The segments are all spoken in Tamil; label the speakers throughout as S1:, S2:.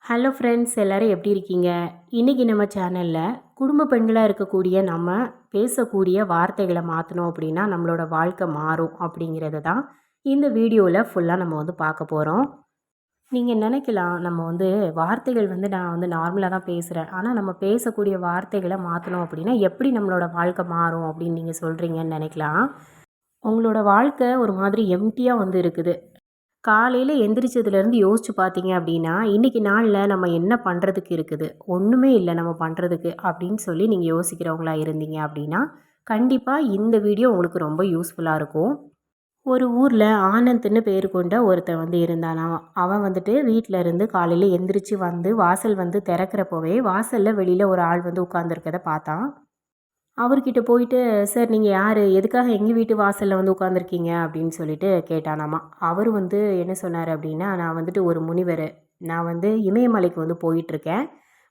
S1: ஹலோ ஃப்ரெண்ட்ஸ், எல்லோரும் எப்படி இருக்கீங்க? இன்றைக்கி நம்ம சேனலில் குடும்ப பெண்களாக இருக்கக்கூடிய நம்ம பேசக்கூடிய வார்த்தைகளை மாற்றணும் அப்படின்னா நம்மளோட வாழ்க்கை மாறும் அப்படிங்கிறத தான் இந்த வீடியோவில் ஃபுல்லாக நம்ம வந்து பார்க்க போகிறோம். நீங்கள் நினைக்கலாம், நம்ம வந்து வார்த்தைகள் வந்து நான் வந்து நார்மலாக தான் பேசுகிறேன், ஆனால் நம்ம பேசக்கூடிய வார்த்தைகளை மாற்றணும் அப்படின்னா எப்படி நம்மளோட வாழ்க்கை மாறும் அப்படின்னு நீங்கள் சொல்கிறீங்கன்னு நினைக்கலாம். உங்களோட வாழ்க்கை ஒரு மாதிரி எம்டியாக வந்து இருக்குது. காலையில் எந்திரிச்சதுலேருந்து யோசிச்சு பார்த்தீங்க அப்படின்னா, இன்றைக்கி நாளில் நம்ம என்ன பண்ணுறதுக்கு இருக்குது? ஒன்றுமே இல்லை நம்ம பண்ணுறதுக்கு அப்படின்னு சொல்லி நீங்கள் யோசிக்கிறவங்களா இருந்தீங்க அப்படின்னா, கண்டிப்பாக இந்த வீடியோ உங்களுக்கு ரொம்ப யூஸ்ஃபுல்லாக இருக்கும். ஒரு ஊரில் ஆனந்த்ன்னு பேர் கொண்ட ஒருத்தன் வந்து இருந்தானாம். அவன் வந்துட்டு வீட்டில் இருந்து காலையில் எந்திரிச்சு வந்து வாசல் வந்து திறக்கிறப்போவே வாசலில் வெளியில் ஒரு ஆள் வந்து உட்காந்துருக்கதை பார்த்தான். அவர்கிட்ட போயிட்டு, "சார் நீங்கள் யார்? எதுக்காக எங்கள் வீட்டு வாசலில் வந்து உட்காந்துருக்கீங்க?" அப்படின்னு சொல்லிட்டு கேட்டானாமா. அவர் வந்து என்ன சொன்னார் அப்படின்னா, "நான் வந்துட்டு ஒரு முனிவர். நான் வந்து இமயமலைக்கு வந்து போயிட்டுருக்கேன்.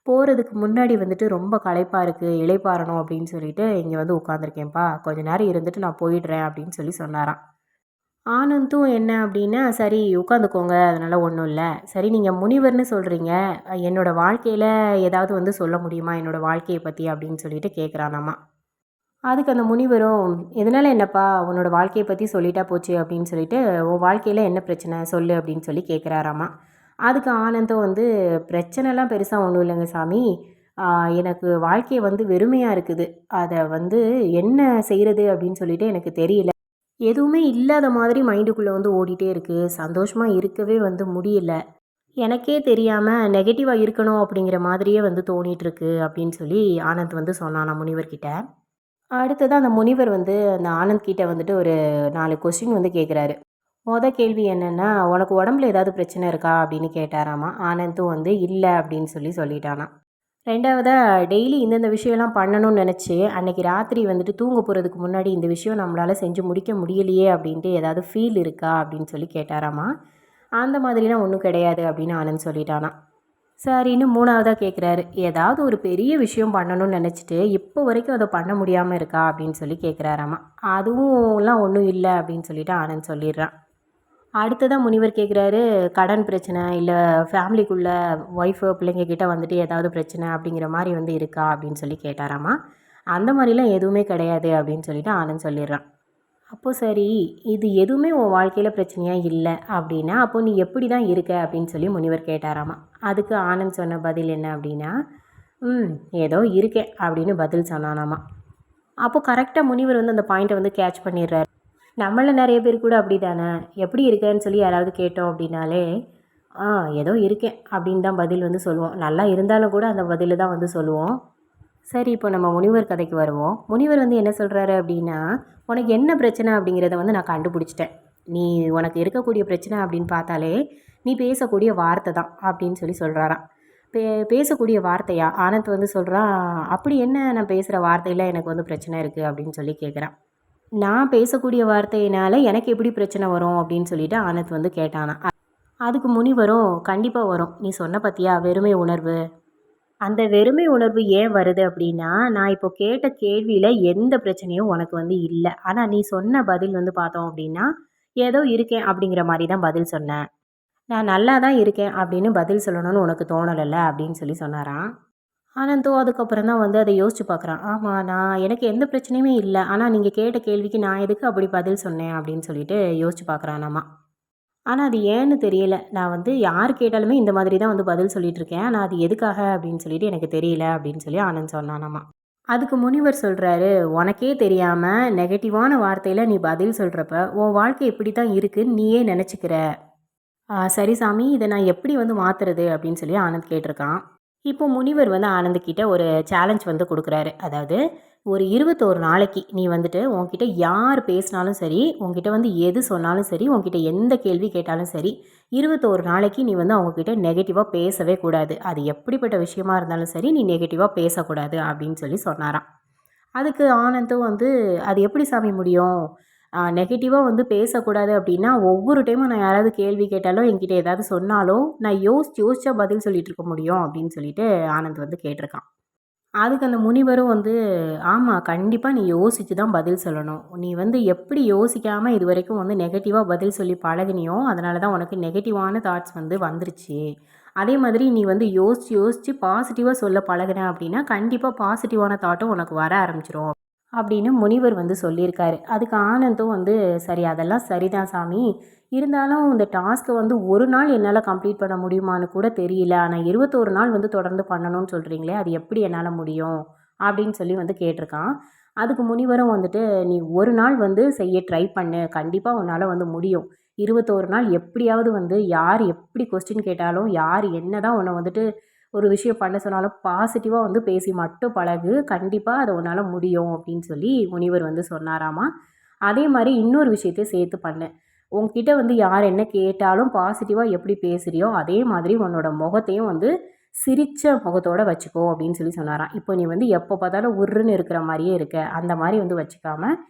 S1: போகிறதுக்கு முன்னாடி வந்துட்டு ரொம்ப களைப்பாக இருக்குது, இளைப்பாறணும் அப்படின்னு சொல்லிட்டு இங்கே வந்து உட்காந்துருக்கேன்ப்பா. கொஞ்ச நேரம் இருந்துட்டு நான் போயிடுறேன்" அப்படின்னு சொல்லி சொன்னாராம். ஆனந்தும் என்ன அப்படின்னா, "சரி உட்காந்துக்கோங்க, அதனால ஒன்றும் இல்லை. சரி நீங்கள் முனிவர்னு சொல்கிறீங்க, என்னோடய வாழ்க்கையில் ஏதாவது வந்து சொல்ல முடியுமா? என்னோடய வாழ்க்கையை பற்றி?" அப்படின்னு சொல்லிட்டு கேட்குறானாமா. அதுக்கு அந்த முனிவரும், "இதனால என்னப்பா, உன்னோட வாழ்க்கையை பற்றி சொல்லிட்டா போச்சு" அப்படின்னு சொல்லிட்டு, "உன் வாழ்க்கையில் என்ன பிரச்சனை சொல்லு" அப்படின்னு சொல்லி கேட்குறாராமா. அதுக்கு ஆனந்தும் வந்து, "பிரச்சனைலாம் பெருசாக ஒன்றும் இல்லைங்க சாமி. எனக்கு வாழ்க்கை வந்து வெறுமையாக இருக்குது. அதை வந்து என்ன செய்கிறது அப்படின்னு சொல்லிட்டு எனக்கு தெரியல. எதுவுமே இல்லாத மாதிரி மைண்டுக்குள்ளே வந்து ஓடிட்டே இருக்குது. சந்தோஷமாக இருக்கவே வந்து முடியல. எனக்கே தெரியாமல் நெகட்டிவாக இருக்கணும் அப்படிங்கிற மாதிரியே வந்து தோணிகிட்ருக்கு" அப்படின்னு சொல்லி ஆனந்த் வந்து சொன்னானா முனிவர்கிட்ட. அடுத்தது அந்த முனிவர் வந்து அந்த ஆனந்த் கிட்ட வந்துட்டு ஒரு 4 கொஸ்டின் வந்து கேட்குறாரு. கேள்வி என்னென்னா, "உனக்கு உடம்புல ஏதாவது பிரச்சனை இருக்கா?" அப்படின்னு கேட்டாராமா. ஆனந்தும் வந்து இல்லை அப்படின்னு சொல்லிட்டானாம். ரெண்டாவதா, டெய்லி இந்தந்த விஷயம்லாம் பண்ணணும்னு நினச்சி அன்னைக்கு ராத்திரி வந்துட்டு தூங்க போகிறதுக்கு முன்னாடி இந்த விஷயம் நம்மளால் செஞ்சு முடிக்க முடியலையே அப்படின்ட்டு ஏதாவது ஃபீல் இருக்கா அப்படின்னு சொல்லி கேட்டாராமா. அந்த மாதிரிலாம் ஒன்றும் கிடையாது அப்படின்னு ஆனந்த் சொல்லிட்டானாம். சரின்னு 3வதா கேட்குறாரு. ஏதாவது ஒரு பெரிய விஷயம் பண்ணணும்னு நினச்சிட்டு இப்போ வரைக்கும் அதை பண்ண முடியாமல் இருக்கா அப்படின்னு சொல்லி கேட்குறாராமா. அதுவும்லாம் ஒன்றும் இல்லை அப்படின்னு சொல்லிட்டு ஆனந்த் சொல்லிடுறான். அடுத்ததான் முனிவர் கேட்குறாரு, கடன் பிரச்சனை இல்லை ஃபேமிலிக்குள்ளே ஒய்ஃபு பிள்ளைங்க கிட்ட வந்துட்டு ஏதாவது பிரச்சனை அப்படிங்கிற மாதிரி வந்து இருக்கா அப்படின்னு சொல்லி கேட்டாராமா. அந்த மாதிரிலாம் எதுவுமே கிடையாது அப்படின்னு சொல்லிட்டு ஆனந்த் சொல்லிடுறான். அப்போது சரி, இது எதுவுமே உன் வாழ்க்கையில் பிரச்சனையாக இல்லை அப்படின்னா, அப்போ நீ எப்படி தான் இருக்க அப்படின்னு சொல்லி முனிவர் கேட்டாராமா. அதுக்கு ஆனந்த் சொன்ன பதில் என்ன அப்படின்னா, ம் ஏதோ இருக்கேன் அப்படின்னு பதில் சொன்னானாமா. அப்போது கரெக்டாக முனிவர் வந்து அந்த பாயிண்ட்டை வந்து கேட்ச் பண்ணிடுறாரு. நம்மள நிறைய பேர் கூட அப்படி தானே, எப்படி இருக்கேன்னு சொல்லி யாராவது கேட்டோம் அப்படின்னாலே, ஆ ஏதோ இருக்கேன் அப்படின்னு தான் பதில் வந்து சொல்லுவோம். நல்லா இருந்தாலும் கூட அந்த பதில் தான் வந்து சொல்லுவோம். சரி, இப்போ நம்ம முனிவர் கதைக்கு வருவோம். முனிவர் வந்து என்ன சொல்கிறாரு அப்படின்னா, "உனக்கு என்ன பிரச்சனை அப்படிங்கிறத வந்து நான் கண்டுபிடிச்சிட்டேன். நீ உனக்கு இருக்கக்கூடிய பிரச்சனை அப்படின்னு பார்த்தாலே, நீ பேசக்கூடிய வார்த்தை தான்" அப்படின்னு சொல்கிறாராம். பேசக்கூடிய வார்த்தையா? ஆனந்த் வந்து சொல்கிறான், "அப்படி என்ன நான் பேசுகிற வார்த்தையில் எனக்கு வந்து பிரச்சனை இருக்குது?" அப்படின்னு சொல்லி கேட்குறான். "நான் பேசக்கூடிய வார்த்தையினால் எனக்கு எப்படி பிரச்சனை வரும்?" அப்படின்னு சொல்லிட்டு ஆனந்த் வந்து கேட்டானா. அதுக்கு முனிவரும், "கண்டிப்பாக வரும். நீ சொன்ன பார்த்தியா வெறுமை உணர்வு. அந்த வெறுமை உணர்வு ஏன் வருது அப்படின்னா, நான் இப்போ கேட்ட கேள்வியில் எந்த பிரச்சனையும் உனக்கு வந்து இல்ல. ஆனா நீ சொன்ன பதில் வந்து பார்த்தோம் அப்படின்னா, ஏதோ இருக்கேன் அப்படிங்கிற மாரி தான் பதில் சொன்ன. நான் நல்லா தான் இருக்கேன் அப்படின்னு பதில் சொல்லணும்னு உனக்கு தோணலைல்ல" அப்படின்னு சொன்னாராம். ஆனந்தும் அதுக்கப்புறம் தான் வந்து அதை யோசிச்சு பார்க்குறான். ஆமா, எனக்கு எந்த பிரச்சனையுமே இல்ல. ஆனா நீங்க கேட்ட கேள்விக்கு நான் எதுக்கு அப்படி பதில் சொன்னேன் அப்படின்னு சொல்லிட்டு யோசிச்சு பார்க்குறானாமா. ஆனா அது ஏன்னு தெரியல. நான் வந்து யார் கேட்டாலுமே இந்த மாதிரி தான் வந்து பதில் சொல்லிட்டுருக்கேன். ஆனா அது எதுக்காக அப்படின்னு சொல்லிட்டு எனக்கு தெரியல அப்படின்னு சொல்லி ஆனந்த் சொன்னானாமா. அதுக்கு முனிவர் சொல்றாரு, "உனக்கே தெரியாம நெகட்டிவான வார்த்தையில நீ பதில் சொல்றப்ப, உன் வாழ்க்கை இப்படி தான் இருக்குன்னு நீயே நெனச்சுக்கிற. சரி சாமி, இத நான் எப்படி வந்து மாத்துறது?" அப்படின்னு சொல்லி ஆனந்த் கேட்டிருக்கான். இப்போ முனிவர் வந்து ஆனந்த் கிட்ட ஒரு சேலஞ்ச் வந்து குடுக்குறாரு. அதாவது, ஒரு 21 நாளைக்கு நீ வந்துட்டு உன்கிட்ட யார் பேசினாலும் சரி, உன்கிட்ட வந்து எது சொன்னாலும் சரி, உன்கிட்ட எந்த கேள்வி கேட்டாலும் சரி, 21 நாளைக்கு நீ வந்து அவங்கக்கிட்ட நெகட்டிவா பேசவே கூடாது. அது எப்படிப்பட்ட விஷயமா இருந்தாலும் சரி, நீ நெகட்டிவா பேசக்கூடாது அப்படின்னு சொன்னாராம். அதுக்கு ஆனந்தும் வந்து, "அது எப்படி சாமி முடியும்? நெகட்டிவா வந்து பேசக்கூடாது அப்படின்னா, ஒவ்வொரு டைமும் நான் யாராவது கேள்வி கேட்டாலோ, என்கிட்ட ஏதாவது சொன்னாலோ, நான் யோசிச்சா பதில் சொல்லிட்டு இருக்க முடியும்" அப்படின்னு சொல்லிட்டு ஆனந்த் வந்து கேட்டிருக்கான். அதுக்கு அந்த முனிவரும் வந்து, "ஆமா, கண்டிப்பா நீ யோசிச்சு தான் பதில் சொல்லணும். நீ வந்து எப்படி யோசிக்காம இதுவரைக்கும் வந்து நெகட்டிவா பதில் சொல்லி பழகுனியோ, அதனால தான் உனக்கு நெகட்டிவான தாட்ஸ் வந்து வந்துருச்சு. அதே மாதிரி நீ வந்து யோசிச்சு யோசிச்சு பாசிட்டிவாக சொல்ல பழகுன அப்படின்னா கண்டிப்பாக பாசிட்டிவான தாட்டும் உனக்கு வர ஆரம்பிச்சிரும் அப்படின்னு முனிவர் வந்து சொல்லியிருக்காரு. அதுக்கு ஆனந்தும் வந்து சரி அதெல்லாம் சரிதான் சாமி. இருந்தாலும் இந்த டாஸ்க்கை வந்து ஒரு நாள் என்னால் கம்ப்ளீட் பண்ண முடியுமான்னு கூட தெரியல. ஆனால் 21 நாள் வந்து தொடர்ந்து பண்ணணும்னு சொல்கிறீங்களே அது எப்படி என்னால் முடியும் அப்படின்னு சொல்லி வந்து கேட்டிருக்கான். அதுக்கு முனிவரும் வந்துட்டு நீ ஒரு நாள் வந்து செய்ய ட்ரை பண்ணு. கண்டிப்பாக உன்னால் வந்து முடியும். 21 நாள் எப்படியாவது வந்து யார் எப்படி கொஸ்டின் கேட்டாலும் யார் என்ன தான் உன்னை வந்துட்டு ஒரு விஷயம் பண்ண சொன்னாலும் பாசிட்டிவாக வந்து பேசி மட்டும் பழகு. கண்டிப்பாக அதை உன்னால் முடியும் அப்படின்னு சொல்லி முனிவர் வந்து சொன்னாராமா. அதே மாதிரி இன்னொரு விஷயத்தையும் சேர்த்து பண்ணு. உன்கிட்ட வந்து யார் என்ன கேட்டாலும் பாசிட்டிவாக எப்படி பேசுறியோ அதே மாதிரி உன்னோட முகத்தையும் வந்து சிரிச்ச முகத்தோட வச்சுக்கோ அப்படின்னு சொல்லி சொன்னாராம். இப்போ நீ வந்து எப்போ பார்த்தாலும் உருன்னு இருக்கிற மாதிரியே இருக்க. அந்த மாதிரி வந்து வச்சுக்காம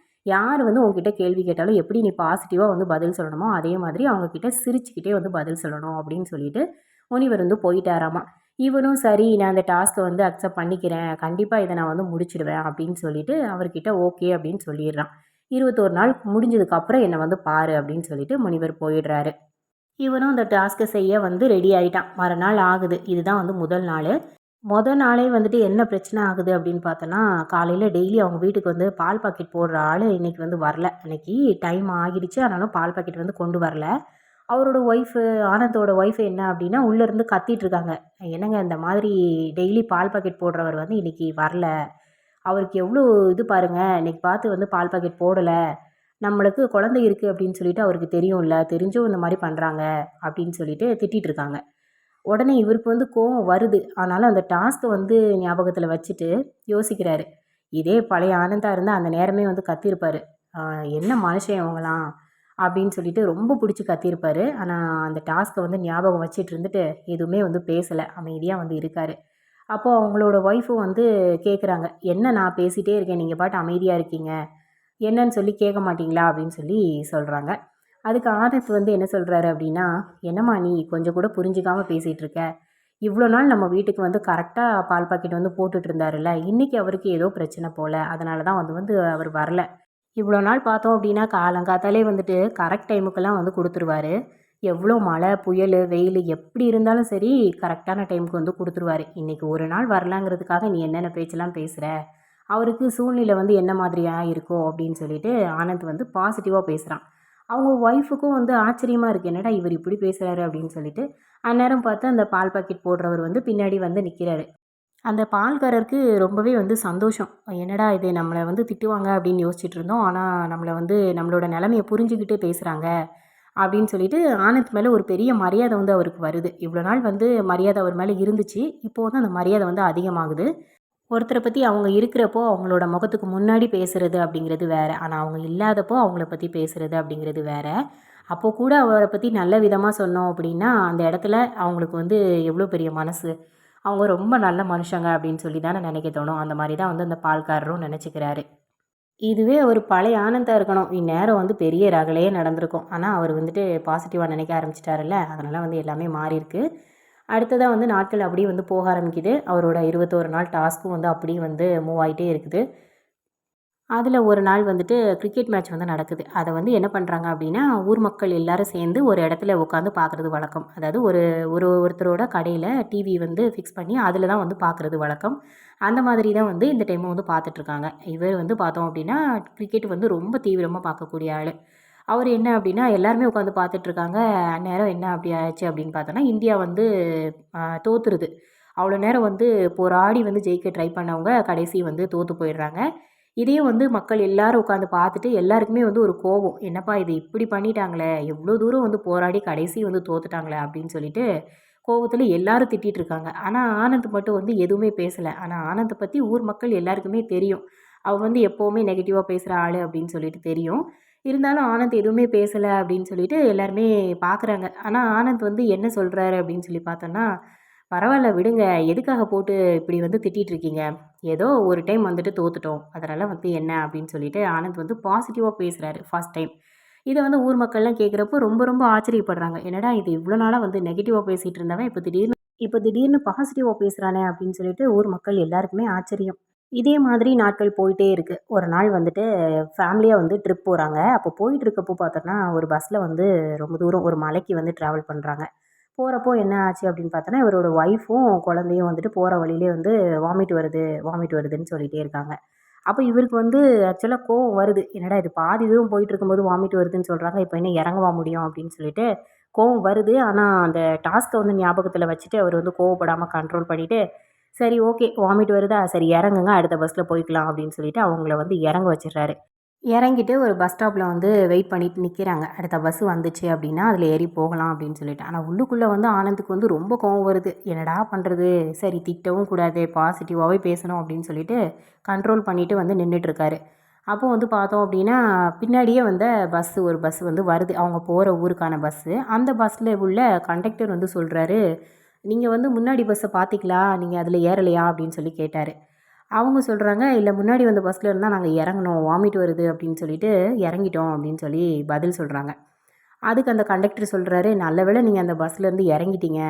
S1: யார் வந்து உங்ககிட்ட கேள்வி கேட்டாலும் எப்படி நீ பாசிட்டிவாக வந்து பதில் சொல்லணுமோ அதே மாதிரி அவங்கக்கிட்ட சிரிச்சுக்கிட்டே வந்து பதில் சொல்லணும் அப்படின்னு சொல்லிட்டு முனிவர் வந்து போயிட்டாராமா. இவனும் சரி நான் அந்த டாஸ்க்கை வந்து அக்செப்ட் பண்ணிக்கிறேன். கண்டிப்பாக இதை நான் வந்து முடிச்சிடுவேன் அப்படின்னு சொல்லிட்டு அவர்கிட்ட ஓகே அப்படின்னு சொல்லிடுறான். 21 நாள் முடிஞ்சதுக்கப்புறம் என்னை வந்து பாரு அப்படின்னு சொல்லிட்டு முனிவர் போயிடுறாரு. இவனும் அந்த டாஸ்க்கை செய்ய வந்து ரெடி ஆகிட்டான். மறுநாள் ஆகுது. இதுதான் வந்து முதல் நாள். நாளே வந்துட்டு என்ன பிரச்சனை ஆகுது அப்படின்னு பார்த்தோன்னா, காலையில் டெய்லி அவங்க வீட்டுக்கு வந்து பால் பாக்கெட் போடுற ஆள் இன்றைக்கி வந்து வரல. அன்றைக்கி டைம் ஆகிடுச்சு. ஆனாலும் பால் பாக்கெட் வந்து கொண்டு வரல. அவரோட ஒய்ஃபு ஆனந்தோட ஒய்ஃப் என்ன அப்படின்னா, உள்ளேருந்து கத்திட்டு இருக்காங்க. என்னங்க இந்த மாதிரி டெய்லி பால் பாக்கெட் போடுறவர் வந்து இன்றைக்கி வரல. அவருக்கு எவ்வளோ இது பாருங்க. இன்னைக்கு பார்த்து வந்து பால் பாக்கெட் போடலை. நம்மளுக்கு குழந்தை இருக்குது அப்படின்னு சொல்லிட்டு அவருக்கு தெரியும்ல. தெரிஞ்சும் இந்த மாதிரி பண்ணுறாங்க அப்படின்னு சொல்லிட்டு திட்டிகிட்டு இருக்காங்க. உடனே இவருக்கு வந்து கோவம் வருது. ஆனாலும் அந்த டாஸ்க்கை வந்து ஞாபகத்தில் வச்சுட்டு யோசிக்கிறாரு. இதே பழைய ஆனந்தா இருந்தால் அந்த நேரமே வந்து கத்தியிருப்பார். என்ன மனுஷன் இவங்களாம் அப்படின்னு சொல்லிட்டு ரொம்ப பிடிச்சி கத்தியிருப்பார். ஆனால் அந்த டாஸ்க்கை வந்து ஞாபகம் வச்சுட்டு இருந்துட்டு எதுவுமே வந்து பேசலை. அமைதியாக வந்து இருக்கார். அப்போது அவங்களோட ஒய்ஃபும் வந்து கேட்குறாங்க. என்ன நான் பேசிகிட்டே இருக்கேன் நீங்கள் பாட்டு அமைதியாக இருக்கீங்க. என்னன்னு சொல்லி கேட்க மாட்டீங்களா அப்படின்னு சொல்லி சொல்கிறாங்க. அதுக்கு ஆனந்த் வந்து என்ன சொல்கிறாரு அப்படின்னா, என்னம்மா நீ கொஞ்சம் கூட புரிஞ்சுக்காமல் பேசிகிட்டு இருக்க. இவ்வளோ நாள் நம்ம வீட்டுக்கு வந்து கரெக்டாக பால் பாக்கெட் வந்து போட்டுட்டு இருந்தாருல்ல. இன்றைக்கி அவருக்கு ஏதோ பிரச்சனை போல். அதனால தான் வந்து வந்து அவர் வரல. இவ்வளோ நாள் பார்த்தோம் அப்படின்னா காலங்காத்தாலே வந்துட்டு கரெக்ட் டைமுக்கெல்லாம் வந்து கொடுத்துருவாரு. எவ்வளோ மழை புயல் வெயில் எப்படி இருந்தாலும் சரி கரெக்டான டைமுக்கு வந்து கொடுத்துருவாரு. இன்றைக்கி ஒரு நாள் வரலாங்கிறதுக்காக நீ என்னென்ன பேச்செல்லாம் பேசுகிற. அவருக்கு சூழ்நிலை வந்து என்ன மாதிரியா இருக்கும் அப்படின்னு சொல்லிட்டு ஆனந்த் வந்து பாசிட்டிவாக பேசுகிறான். அவங்க ஒய்ஃபுக்கும் வந்து ஆச்சரியமாக இருக்குது. என்னடா இவர் இப்படி பேசுகிறாரு அப்படின்னு சொல்லிட்டு அந்நேரம் பார்த்து அந்த பால் பாக்கெட் போடுறவர் வந்து பின்னாடி வந்து நிற்கிறாரு. அந்த பால்காரருக்கு ரொம்பவே வந்து சந்தோஷம். என்னடா இது நம்மளை வந்து திட்டுவாங்க அப்படின்னு யோசிச்சுட்டு இருந்தோம். ஆனால் நம்மளை வந்து நம்மளோட நிலைமையை புரிஞ்சுக்கிட்டு பேசுகிறாங்க அப்படின்னு சொல்லிட்டு ஆனந்த் மேலே ஒரு பெரிய மரியாதை வந்து அவருக்கு வருது. இவ்வளோ நாள் வந்து மரியாதை அவர் மேலே இருந்துச்சு. இப்போ வந்து அந்த மரியாதை வந்து அதிகமாகுது. ஒருத்தரை பற்றி அவங்க இருக்கிறப்போ அவங்களோட முகத்துக்கு முன்னாடி பேசுகிறது அப்படிங்கிறது வேறு. ஆனால் அவங்க இல்லாதப்போ அவங்கள பற்றி பேசுகிறது அப்படிங்கிறது வேறு. அப்போது கூட அவரை பற்றி நல்ல விதமாக சொன்னோம் அப்படின்னா அந்த இடத்துல அவங்களுக்கு வந்து எவ்வளோ பெரிய மனசு. அவங்க ரொம்ப நல்ல மனுஷங்க அப்படின்னு சொல்லி தானே நினைக்க தோணும். அந்த மாதிரி தான் வந்து அந்த பால்காரரும் நினச்சிக்கிறாரு. இதுவே ஒரு பழைய ஆனந்தா இருக்கணும். இந்நேரம் வந்து பெரிய ரகளையே நடந்திருக்கும். ஆனால் அவர் வந்துட்டு பாசிட்டிவாக நினைக்க ஆரம்பிச்சிட்டாருல்ல. அதனால் வந்து எல்லாமே மாறியிருக்கு. அடுத்ததாக வந்து நாட்கள் அப்படியே வந்து போக ஆரம்பிக்குது. அவரோட 21 நாள் டாஸ்க்கும் வந்து அப்படியே வந்து மூவ் ஆகிட்டே இருக்குது. அதில் ஒரு நாள் வந்துட்டு கிரிக்கெட் மேட்ச் வந்து நடக்குது. அதை வந்து என்ன பண்ணுறாங்க அப்படின்னா, ஊர் மக்கள் எல்லாரும் சேர்ந்து ஒரு இடத்துல உட்காந்து பார்க்குறது வழக்கம். அதாவது ஒரு ஒரு ஒருத்தரோட கடையில் டிவி வந்து ஃபிக்ஸ் பண்ணி அதில் தான் வந்து பார்க்குறது வழக்கம். அந்த மாதிரி தான் வந்து இந்த டைமும் வந்து பார்த்துட்ருக்காங்க. இவர் வந்து பார்த்தோம் அப்படின்னா, கிரிக்கெட் வந்து ரொம்ப தீவிரமாக பார்க்கக்கூடிய ஆள். அவர் என்ன அப்படின்னா, எல்லாருமே உட்காந்து பார்த்துட்ருக்காங்க. அந்நேரம் என்ன அப்படி ஆச்சு அப்படின்னு பார்த்தோன்னா, இந்தியா வந்து தோத்துருது. அவ்வளோ நேரம் வந்து போராடி வந்து ஜெயிக்க ட்ரை பண்ணவங்க கடைசி வந்து தோற்று போயிடுறாங்க. இதையும் வந்து மக்கள் எல்லாரும் உட்காந்து பார்த்துட்டு எல்லாருக்குமே வந்து ஒரு கோவம். என்னப்பா இது இப்படி பண்ணிட்டாங்களே! எவ்வளோ தூரம் வந்து போராடி கடைசி வந்து தோத்துட்டாங்களே! அப்படின்னு சொல்லிட்டு கோவத்துல எல்லாரும் திட்டிட்டு இருக்காங்க. ஆனா ஆனந்த் மட்டும் வந்து எதுவுமே பேசல. ஆனா ஆனந்த பத்தி ஊர் மக்கள் எல்லாருக்குமே தெரியும். அவன் வந்து எப்பவுமே நெகட்டிவா பேசுற ஆளு அப்படின்னு சொல்லிட்டு தெரியும். இருந்தாலும் ஆனந்த் எதுவுமே பேசல அப்படின்னு சொல்லிட்டு எல்லாருமே பார்க்குறாங்க. ஆனா ஆனந்த் வந்து என்ன சொல்றாரு அப்படின்னு சொல்லி பார்த்தோம்னா, "பரவால்ல விடுங்க. எதுக்காக போட்டு இப்படி வந்து திட்டிட்டு இருக்கீங்க? ஏதோ ஒரு டைம் வந்துட்டு தோத்துட்டோம். அதனால வந்து என்ன?" அப்படின்னு சொல்லிட்டு ஆனந்த் வந்து பாசிட்டிவா பேசுறாரு ஃபர்ஸ்ட் டைம். இத வந்து ஊர் மக்கள்லாம் கேட்குறப்போ ரொம்ப ரொம்ப ஆச்சரியப்படுறாங்க. என்னடா இது இவ்வளோ நாளா வந்து நெகட்டிவா பேசிட்டு இருந்தவன் இப்போ திடீர்னு பாசிட்டிவா பேசுறானே அப்படின்னு சொல்லிட்டு ஊர் மக்கள் எல்லாருக்குமே ஆச்சரியம். இதே மாதிரி நாட்கள் போயிட்டே இருக்கு. ஒரு நாள் வந்துட்டு ஃபேமிலியா வந்து ட்ரிப் போறாங்க. அப்போ போயிட்டு இருக்கப்போ பார்த்தோன்னா, ஒரு பஸ்ல வந்து ரொம்ப தூரம் ஒரு மலைக்கு வந்து ட்ராவல் பண்றாங்க. போகிறப்போ என்ன ஆச்சு அப்படின்னு பார்த்தோன்னா, இவரோட ஒய்ஃபும் குழந்தையும் வந்துட்டு போகிற வழியிலே வந்து வாமிட் வருது, வாமிட் வருதுன்னு சொல்லிட்டே இருக்காங்க. அப்போ இவருக்கு வந்து ஆக்சுவலா கோவம் வருது. என்னடா இது பாதி தூரம் போயிட்டு இருக்கும்போது வாமிட் வருதுன்னு சொல்றாங்க. இப்போ என்ன இறங்கவா முடியும் அப்படின்னு சொல்லிட்டு கோவம் வருது. ஆனா அந்த டாஸ்க்க வந்து ஞாபகத்துல வச்சுட்டு அவர் வந்து கோவப்படாம கண்ட்ரோல் பண்ணிட்டு, சரி ஓகே வாமிட் வருதா? சரி இறங்குங்க அடுத்த பஸ்ல போய்க்கலாம் அப்படின்னு சொல்லிட்டு அவங்கள வந்து இறங்க வச்சுடுறாரு. இறங்கிட்டு ஒரு பஸ் ஸ்டாப்ல வந்து வெயிட் பண்ணிட்டு நிக்கிறாங்க. அடுத்த பஸ் வந்துச்சு அப்படின்னா, அதில ஏறி போகலாம் அப்படின்னு சொல்லிட்டு. ஆனா உள்ளுக்குள்ள வந்து ஆனந்துக்கு வந்து ரொம்ப கோவம் வருது. என்னடா பண்றது? சரி திட்டவும் கூடாது. பாசிட்டிவாவே பேசணும் அப்படின்னு சொல்லிட்டு கண்ட்ரோல் பண்ணிட்டு வந்து நின்னுட்டுருக்காரு. அப்போ வந்து பார்த்தோம் அப்படின்னா, பின்னாடியே வந்த ஒரு பஸ் வந்து வருது. அவங்க போற ஊருக்கான பஸ்ஸு. அந்த பஸ்ல உள்ள கண்டக்டர் வந்து சொல்றாரு, "நீங்க வந்து முன்னாடி பஸ்ஸ பார்த்தீங்களா? நீங்க அதில ஏறலையா?" அப்படின்னு சொல்லி கேட்டாரு. அவங்க சொல்றாங்க, "இல்ல முன்னாடி வந்த பஸ்ல இருந்து தான் நாங்க இறங்குனோம். வாமிட் வருது அப்படின்னு சொல்லிட்டு இறங்கிட்டோம்" அப்படின்னு சொல்லி பதில் சொல்றாங்க. அதுக்கு அந்த கண்டக்டர் சொல்றாரு, "நல்ல வேளை நீங்க அந்த பஸ்ல இருந்து இறங்கிட்டீங்க.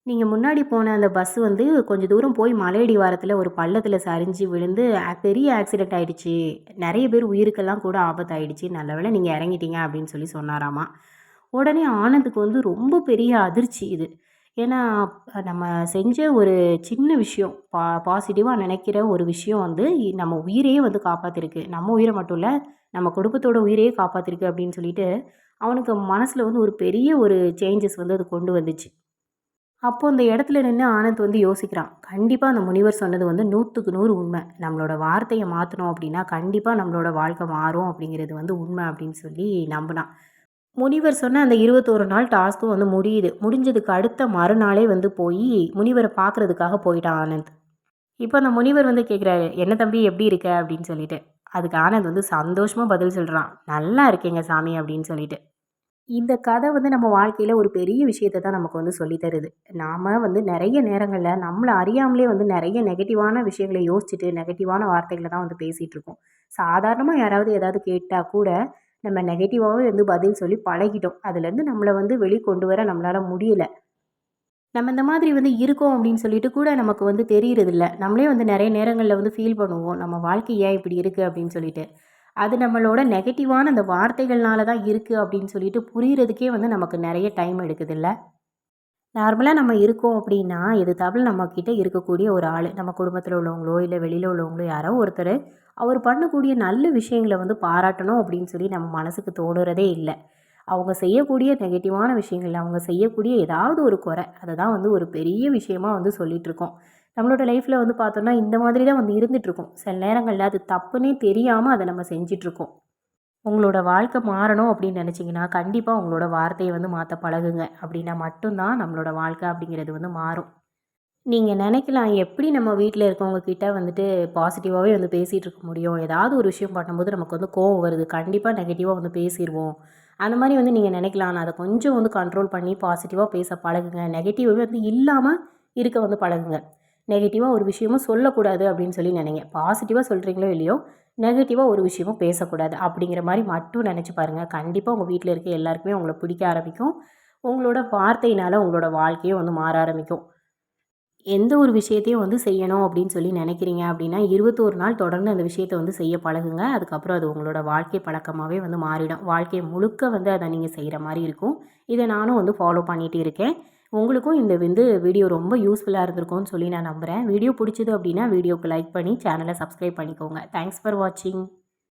S1: நீங்க முன்னாடி போன அந்த பஸ் வந்து கொஞ்சம் தூரம் போய் மலையடிவாரத்துல ஒரு பள்ளத்துல சரிஞ்சு விழுந்து பெரிய ஆக்சிடென்ட் ஆயிடுச்சு. நெறைய பேர் உயிருக்கெல்லாம் கூட ஆபத்தாயிடுச்சு. நல்ல வேளை நீங்க இறங்கிட்டீங்க" அப்படின்னு சொல்லி சொன்னாராமா. உடனே ஆனந்துக்கு வந்து ரொம்ப பெரிய அதிர்ச்சி இது. ஏன்னா, நம்ம செஞ்ச ஒரு சின்ன விஷயம், பாசிட்டிவா நினைக்கிற ஒரு விஷயம் வந்து நம்ம உயிரையே வந்து காப்பாத்திருக்கு. நம்ம உயிர மட்டும் இல்ல, நம்ம குடும்பத்தோட உயிரையே காப்பாத்திருக்கு அப்படின்னு சொல்லிட்டு, அவனுக்கு மனசுல வந்து ஒரு பெரிய ஒரு சேஞ்சஸ் வந்து அது கொண்டு வந்துச்சு. அப்போ அந்த இடத்துல நின்னு ஆனந்த் வந்து யோசிக்கிறான். கண்டிப்பா அந்த முனிவர் சொன்னது வந்து 100க்கு 100 உண்மை. நம்மளோட வார்த்தைய மாத்துனோம் அப்படின்னா, கண்டிப்பா நம்மளோட வாழ்க்கை மாறும் அப்படிங்கிறது வந்து உண்மை அப்படின்னு சொல்லி நம்புனான். முனிவர் சொன்ன அந்த 21 நாள் டாஸ்க்கும் வந்து முடியுது. முடிஞ்சதுக்கு அடுத்த மறுநாளே வந்து போயி முனிவர பார்க்கறதுக்காக போயிட்டான் ஆனந்த். இப்ப அந்த முனிவர் வந்து கேட்குறாரு, "என்ன தம்பி எப்படி இருக்க?" அப்படின்னு சொல்லிட்டு. அதுக்கு ஆனந்த் வந்து சந்தோஷமா பதில் சொல்றான். "நல்லா இருக்கேங்க சாமி" அப்படின்னு சொல்லிட்டு. இந்த கதை வந்து நம்ம வாழ்க்கையில ஒரு பெரிய விஷயத்த தான் நமக்கு வந்து சொல்லி தருது. நாம வந்து நெறைய நேரங்கள்ல நம்மள அறியாமலே வந்து நெறைய நெகட்டிவான விஷயங்கள யோசிச்சுட்டு, நெகட்டிவான வார்த்தைகள தான் வந்து பேசிட்டு இருக்கோம். சாதாரணமா யாராவது ஏதாவது கேட்டா கூட, நம்ம நெகட்டிவாவே வந்து பதில் சொல்லி பழகிட்டோம். அதுலேருந்து நம்மள வந்து வெளிக்கொண்டு வர நம்மளால முடியல. நம்ம இந்த மாதிரி வந்து இருக்கோம் அப்படின்னு சொல்லிட்டு கூட நமக்கு வந்து தெரியறதில்ல. நம்மளே வந்து நெறைய நேரங்கள்ல வந்து ஃபீல் பண்ணுவோம். நம்ம வாழ்க்கை ஏன் இப்படி இருக்கு அப்படின்னு சொல்லிட்டு. அது நம்மளோட நெகட்டிவான அந்த வார்த்தைகள்னால தான் இருக்கு அப்படின்னு சொல்லிட்டு புரியறதுக்கே வந்து நமக்கு நெறைய டைம் எடுக்குதுல்ல. நார்மலா நம்ம இருக்கோம் அப்படின்னா, எதுத்தாப்புல நம்மகிட்ட இருக்கக்கூடிய ஒரு ஆளு, நம்ம குடும்பத்தில உள்ளவங்களோ, இல்ல வெளியில உள்ளவங்களோ யாரோ ஒருத்தரு, அவர் பண்ணக்கூடிய நல்ல விஷயங்கள வந்து பாராட்டணும் அப்படின்னு சொல்லி நம்ம மனசுக்கு தோணுறதே இல்ல. அவங்க செய்யக்கூடிய நெகட்டிவான விஷயங்கள், அவங்க செய்யக்கூடிய ஏதாவது ஒரு குறை, அத தான் வந்து ஒரு பெரிய விஷயமா வந்து சொல்லிட்டுருக்கோம். நம்மளோட லைஃப்ல வந்து பார்த்தோம்னா, இந்த மாதிரி தான் வந்து இருந்துட்டுருக்கும். சில நேரங்கள்ல அது தப்புன்னே தெரியாம அத நம்ம செஞ்சுட்டுருக்கோம். உங்களோட வாழ்க்கை மாறணும் அப்படின்னு நினச்சிங்கன்னா, கண்டிப்பா உங்களோட வார்த்தைய வந்து மாத்த பழகுங்க. அப்படின்னா மட்டும் தான் நம்மளோட வாழ்க்கை அப்படிங்கிறது வந்து மாறும். நீங்க நினைக்கலாம், எப்படி நம்ம வீட்ல இருக்கவங்க கிட்ட வந்துட்டு பாசிட்டிவாவே வந்து பேசிட்டு இருக்க முடியும்? ஏதாவது ஒரு விஷயம் பண்ணும்போது நமக்கு வந்து கோவம் வருது. கண்டிப்பா நெகட்டிவா வந்து பேசிருவோம். அந்த மாரி வந்து நீங்க நினைக்கலாம். ஆனா, அத கொஞ்சம் வந்து கண்ட்ரோல் பண்ணி பாசிட்டிவா பேச பழகுங்க. நெகட்டிவாவே வந்து இல்லாம இருக்க வந்து பழகுங்க. நெகட்டிவா ஒரு விஷயமும் சொல்லக்கூடாது அப்படின்னு சொல்லி நினைங்க. பாசிட்டிவா சொல்றீங்களோ இல்லையோ, நெகட்டிவா ஒரு விஷயமும் பேசக்கூடாது. அப்படிங்கிற மாரி மட்டும் நினைச்சு பாருங்க. கண்டிப்பா உங்க வீட்ல இருக்க எல்லாருக்குமே உங்கள பிடிக்க ஆரம்பிக்கும். உங்களோட வார்த்தையினால உங்களோட வாழ்க்கையும் வந்து மாற ஆரம்பிக்கும். எந்த ஒரு விஷயத்தையும் வந்து செய்யணும் அப்படின்னு சொல்லி நினைக்கிறீங்க அப்படின்னா, 21 நாள் தொடர்ந்து அந்த விஷயத்த வந்து செய்ய பழகுங்க. அதுக்கப்புறம் அது உங்களோட வாழ்க்கை பழக்கமாவே வந்து மாறிடும். வாழ்க்கை முழுக்க வந்து அத நீங்க செய்ற மாரி இருக்கும். இத நானும் வந்து ஃபாலோ பண்ணிட்டு இருக்கேன். உங்களுக்கும் இந்த வந்து வீடியோ ரொம்ப யூஸ்ஃபுல்லா இருந்திருக்கும்னு சொல்லி நான் நம்புறேன். வீடியோ புடிச்சது அப்படின்னா, வீடியோக்கு லைக் பண்ணி சேனல சப்ஸ்கிரைப் பண்ணிக்கோங்க. தேங்க்ஸ் ஃபார் வாட்சிங்.